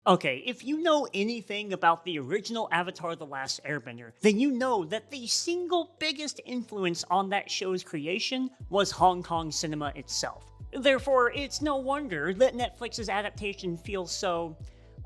Okay, if you know anything about the original Avatar The Last Airbender, then you know that the single biggest influence on that show's creation was Hong Kong cinema itself. Therefore, it's no wonder that Netflix's adaptation feels so,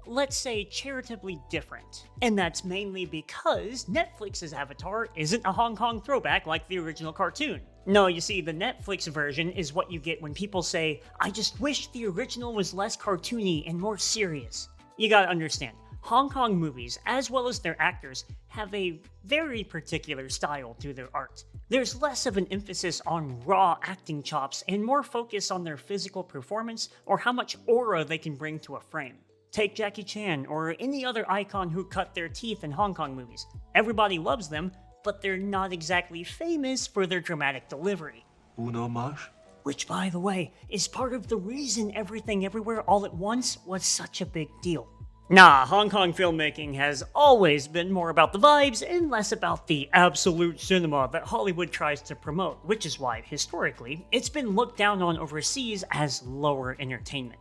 let's say, charitably different. And that's mainly because Netflix's Avatar isn't a Hong Kong throwback like the original cartoon. No, you see, the Netflix version is what you get when people say, I just wish the original was less cartoony and more serious. You gotta understand, Hong Kong movies, as well as their actors, have a very particular style to their art. There's less of an emphasis on raw acting chops and more focus on their physical performance or how much aura they can bring to a frame. Take Jackie Chan or any other icon who cut their teeth in Hong Kong movies. Everybody loves them, but they're not exactly famous for their dramatic delivery. Uno Marsh? Which, by the way, is part of the reason Everything Everywhere All at Once was such a big deal. Nah, Hong Kong filmmaking has always been more about the vibes and less about the absolute cinema that Hollywood tries to promote, which is why, historically, it's been looked down on overseas as lower entertainment.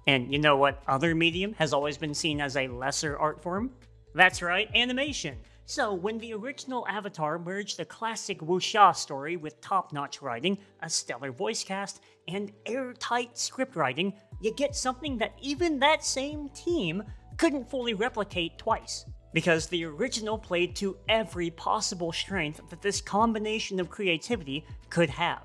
And you know what other medium has always been seen as a lesser art form? That's right, animation. So, when the original Avatar merged a classic Wuxia story with top-notch writing, a stellar voice cast, and airtight script writing, you get something that even that same team couldn't fully replicate twice. Because the original played to every possible strength that this combination of creativity could have.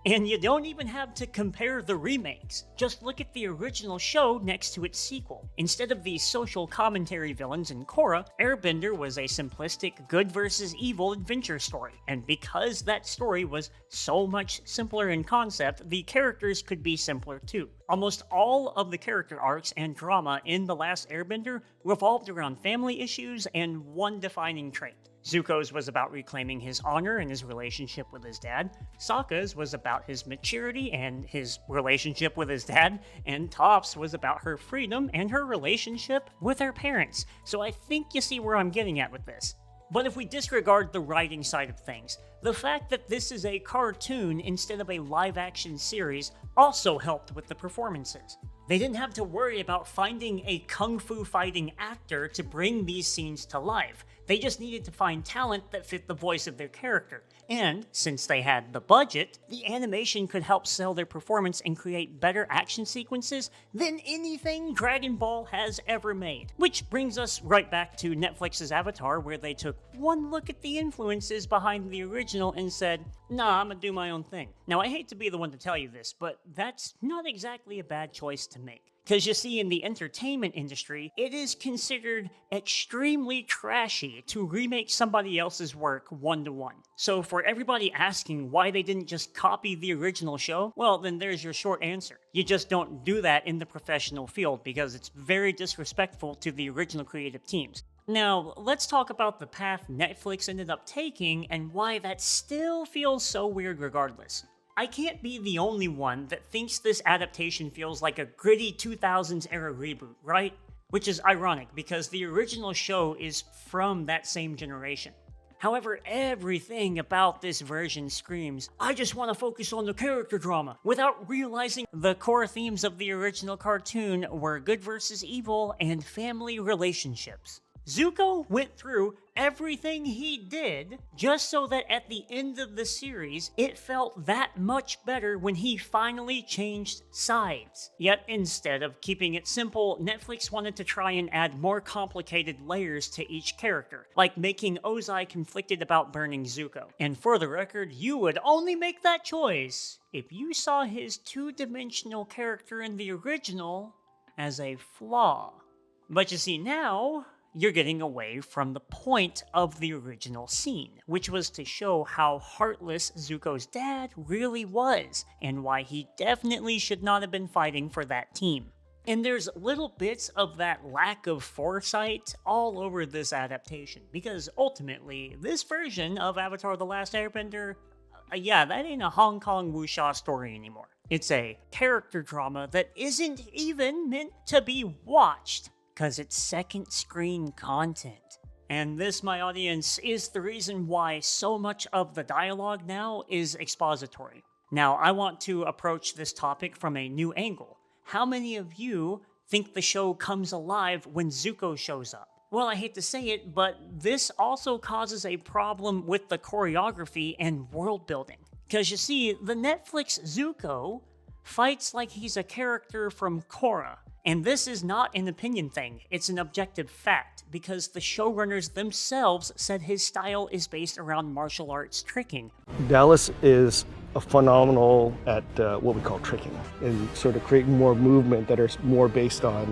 And you don't even have to compare the remakes. Just look at the original show next to its sequel. Instead of the social commentary villains in Korra, Airbender was a simplistic good versus evil adventure story. And because that story was so much simpler in concept, the characters could be simpler too. Almost all of the character arcs and drama in The Last Airbender revolved around family issues and one defining trait. Zuko's was about reclaiming his honor and his relationship with his dad. Sokka's was about his maturity and his relationship with his dad. And Toph's was about her freedom and her relationship with her parents. So I think you see where I'm getting at with this. But if we disregard the writing side of things, the fact that this is a cartoon instead of a live-action series also helped with the performances. They didn't have to worry about finding a kung fu fighting actor to bring these scenes to life. They just needed to find talent that fit the voice of their character. And since they had the budget, the animation could help sell their performance and create better action sequences than anything Dragon Ball has ever made. Which brings us right back to Netflix's Avatar, where they took one look at the influences behind the original and said, nah, I'm gonna do my own thing. Now, I hate to be the one to tell you this, but that's not exactly a bad choice to make. Because you see, in the entertainment industry, it is considered extremely trashy to remake somebody else's work one-to-one. So for everybody asking why they didn't just copy the original show, well, then there's your short answer. You just don't do that in the professional field because it's very disrespectful to the original creative teams. Now, let's talk about the path Netflix ended up taking and why that still feels so weird regardless. I can't be the only one that thinks this adaptation feels like a gritty 2000s era reboot, right? Which is ironic because the original show is from that same generation. However, everything about this version screams, I just want to focus on the character drama, without realizing the core themes of the original cartoon were good versus evil and family relationships. Zuko went through everything he did just so that at the end of the series, it felt that much better when he finally changed sides. Yet instead of keeping it simple, Netflix wanted to try and add more complicated layers to each character, like making Ozai conflicted about burning Zuko. And for the record, you would only make that choice if you saw his two-dimensional character in the original as a flaw. But you see now, you're getting away from the point of the original scene, which was to show how heartless Zuko's dad really was, and why he definitely should not have been fighting for that team. And there's little bits of that lack of foresight all over this adaptation, because ultimately, this version of Avatar The Last Airbender, that ain't a Hong Kong wuxia story anymore. It's a character drama that isn't even meant to be watched, because it's second screen content. And this, my audience, is the reason why so much of the dialogue now is expository. Now, I want to approach this topic from a new angle. How many of you think the show comes alive when Zuko shows up. Well, I hate to say it, but this also causes a problem with the choreography and world building. Because you see, the Netflix Zuko fights like he's a character from Korra. And this is not an opinion thing, it's an objective fact, because the showrunners themselves said his style is based around martial arts tricking. Dallas is a phenomenal at what we call tricking and sort of creating more movement that are more based on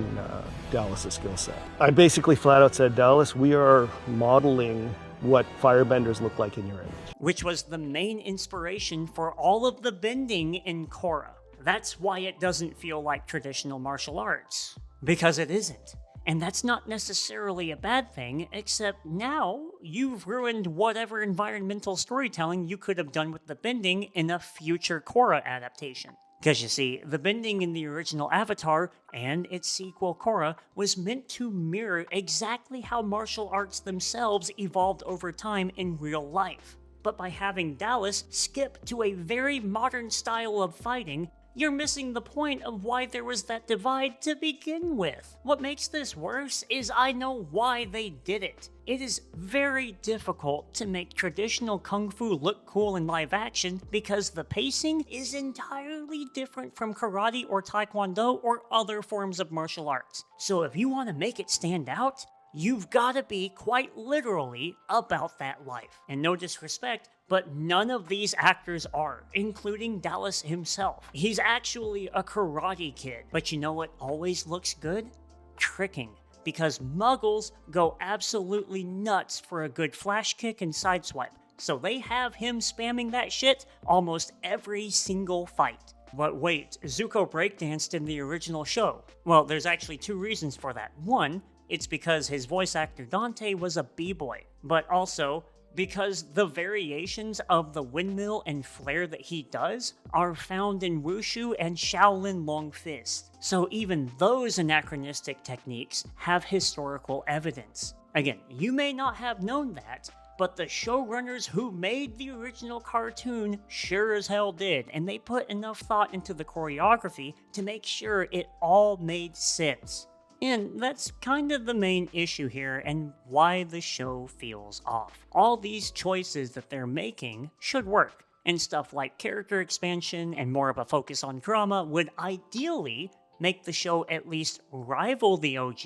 Dallas's skill set. I basically flat out said, Dallas, we are modeling what firebenders look like in your image. Which was the main inspiration for all of the bending in Korra. That's why it doesn't feel like traditional martial arts. Because it isn't. And that's not necessarily a bad thing, except now you've ruined whatever environmental storytelling you could have done with the bending in a future Korra adaptation. Because you see, the bending in the original Avatar and its sequel Korra was meant to mirror exactly how martial arts themselves evolved over time in real life. But by having Dallas skip to a very modern style of fighting, you're missing the point of why there was that divide to begin with. What makes this worse is I know why they did it. It is very difficult to make traditional kung fu look cool in live action because the pacing is entirely different from karate or taekwondo or other forms of martial arts. So if you want to make it stand out, you've got to be quite literally about that life. And no disrespect, but none of these actors are, including Dallas himself. He's actually a karate kid. But you know what always looks good? Tricking. Because muggles go absolutely nuts for a good flash kick and sideswipe. So they have him spamming that shit almost every single fight. But wait, Zuko breakdanced in the original show. Well, there's actually two reasons for that. One, it's because his voice actor Dante was a b-boy, but also because the variations of the windmill and flare that he does are found in Wushu and Shaolin Long Fist. So even those anachronistic techniques have historical evidence. Again, you may not have known that, but the showrunners who made the original cartoon sure as hell did, and they put enough thought into the choreography to make sure it all made sense. And that's kind of the main issue here and why the show feels off. All these choices that they're making should work, and stuff like character expansion and more of a focus on drama would ideally make the show at least rival the OG,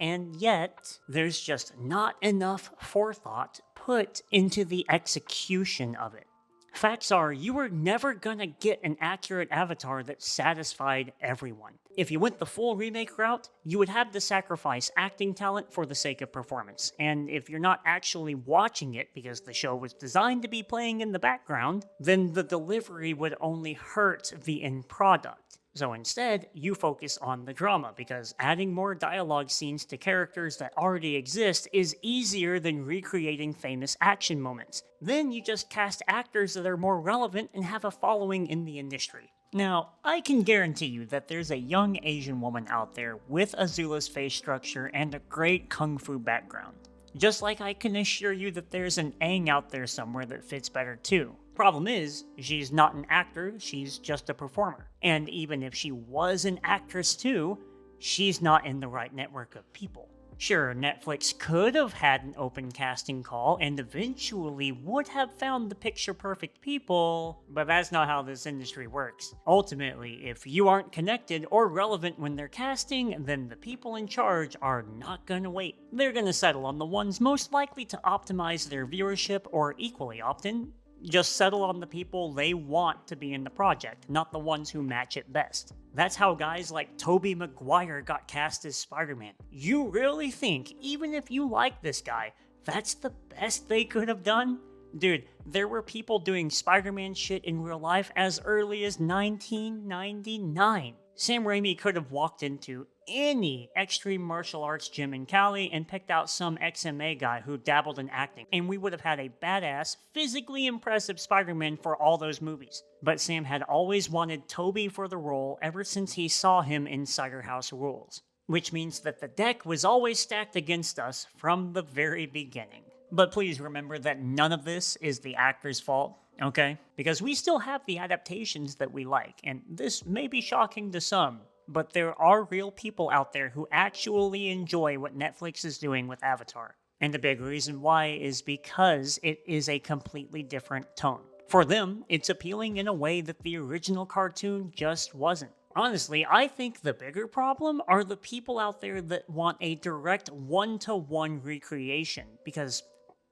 and yet there's just not enough forethought put into the execution of it. Facts are, you were never gonna get an accurate Avatar that satisfied everyone. If you went the full remake route, you would have to sacrifice acting talent for the sake of performance. And if you're not actually watching it because the show was designed to be playing in the background, then the delivery would only hurt the end product. So instead, you focus on the drama, because adding more dialogue scenes to characters that already exist is easier than recreating famous action moments. Then you just cast actors that are more relevant and have a following in the industry. Now, I can guarantee you that there's a young Asian woman out there with Azula's face structure and a great kung fu background. Just like I can assure you that there's an Aang out there somewhere that fits better too. Problem is, she's not an actor, she's just a performer. And even if she was an actress too, she's not in the right network of people. Sure, Netflix could have had an open casting call and eventually would have found the picture-perfect people, but that's not how this industry works. Ultimately, if you aren't connected or relevant when they're casting, then the people in charge are not gonna wait. They're gonna settle on the ones most likely to optimize their viewership, or equally often, just settle on the people they want to be in the project, not the ones who match it best. That's how guys like Tobey Maguire got cast as Spider-Man. You really think, even if you like this guy, that's the best they could have done? Dude, there were people doing Spider-Man shit in real life as early as 1999. Sam Raimi could have walked into any extreme martial arts gym in Cali and picked out some XMA guy who dabbled in acting, and we would have had a badass, physically impressive Spider-Man for all those movies. But Sam had always wanted Tobey for the role ever since he saw him in Cider House Rules, which means that the deck was always stacked against us from the very beginning. But please remember that none of this is the actor's fault, okay? Because we still have the adaptations that we like, and this may be shocking to some, but there are real people out there who actually enjoy what Netflix is doing with Avatar. And the big reason why is because it is a completely different tone. For them, it's appealing in a way that the original cartoon just wasn't. Honestly, I think the bigger problem are the people out there that want a direct one-to-one recreation, because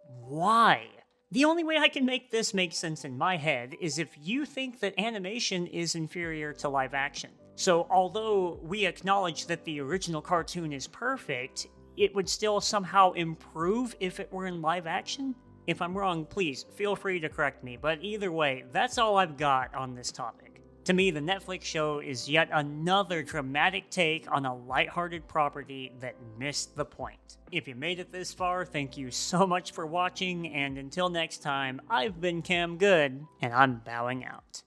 why? The only way I can make this make sense in my head is if you think that animation is inferior to live action. So although we acknowledge that the original cartoon is perfect, it would still somehow improve if it were in live action? If I'm wrong, please feel free to correct me, but either way, that's all I've got on this topic. To me, the Netflix show is yet another dramatic take on a lighthearted property that missed the point. If you made it this far, thank you so much for watching, and until next time, I've been Cam Good, and I'm bowing out.